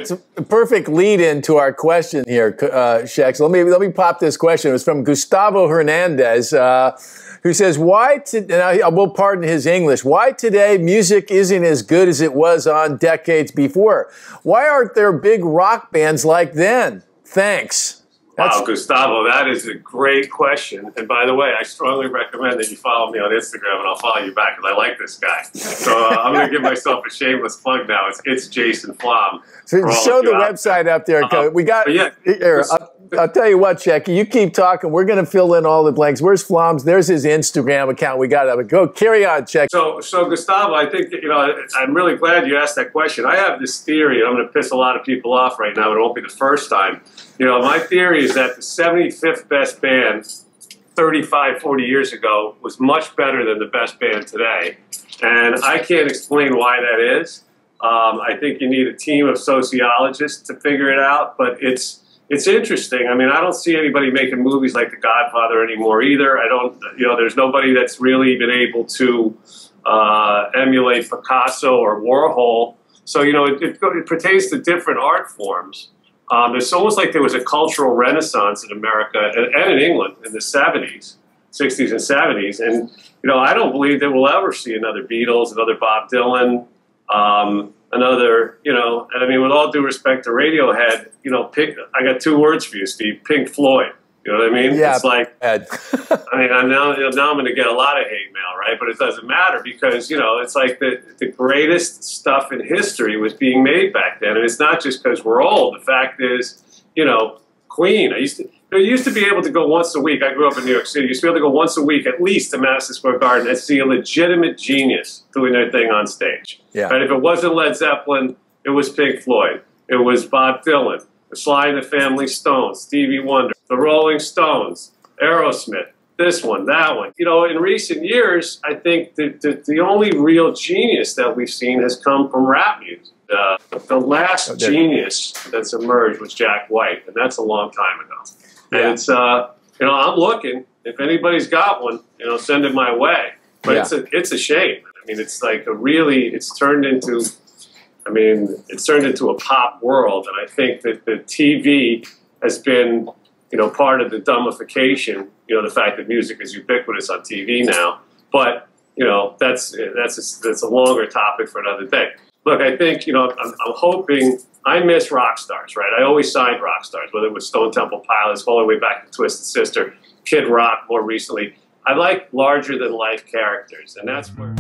It's a perfect lead-in to our question here, Shex. Let me pop this question. It was from Gustavo Hernandez, who says, and I will pardon his English, why today music isn't as good as it was on decades before? Why aren't there big rock bands like then? Thanks. Wow, Gustavo, that is a great question. And by the way, I strongly recommend that you follow me on Instagram, and I'll follow you back because I like this guy. So I'm going to give myself a shameless plug now. It's Jason Flom. So show the website up there. We got. Here, I'll tell you what, Checky, you keep talking. We're going to fill in all the blanks. Where's Flom's? There's his Instagram account. We got it. Go carry on, Check. So Gustavo, I think I'm really glad you asked that question. I have this theory, and I'm going to piss a lot of people off right now, but it won't be the first time. My theory is that the 75th best band 35, 40 years ago was much better than the best band today. And I can't explain why that is. I think you need a team of sociologists to figure it out, but it's interesting. I mean, I don't see anybody making movies like The Godfather anymore either. There's nobody that's really been able to emulate Picasso or Warhol. So, it pertains to different art forms. It's almost like there was a cultural renaissance in America and in England in the 70s, 60s and 70s. And, I don't believe that we'll ever see another Beatles, another Bob Dylan, another, and I mean, with all due respect to Radiohead, I got two words for you, Steve, Pink Floyd. You know what I mean? Yeah. It's like, I mean, now I'm going to get a lot of hate mail, right? But it doesn't matter because, it's like the greatest stuff in history was being made back then. And it's not just because we're old. The fact is, Queen, you used to be able to go once a week. I grew up in New York City. You used to be able to go once a week at least to Madison Square Garden and see a legitimate genius doing their thing on stage. Yeah. And if it wasn't Led Zeppelin, it was Pink Floyd. It was Bob Dylan, the Sly and the Family Stone, Stevie Wonder, the Rolling Stones, Aerosmith, this one, that one. In recent years, I think the only real genius that we've seen has come from rap music. The last genius that's emerged was Jack White, and that's a long time ago. And it's, I'm looking. If anybody's got one, send it my way. But it's a shame. I mean, it's like it's turned into a pop world, and I think that the TV has been, part of the dumbification. The fact that music is ubiquitous on TV now. But that's a longer topic for another day. Look, I think I'm hoping. I miss rock stars, right? I always signed rock stars, whether it was Stone Temple Pilots, all the way back to Twisted Sister, Kid Rock more recently. I like larger than life characters, and that's where.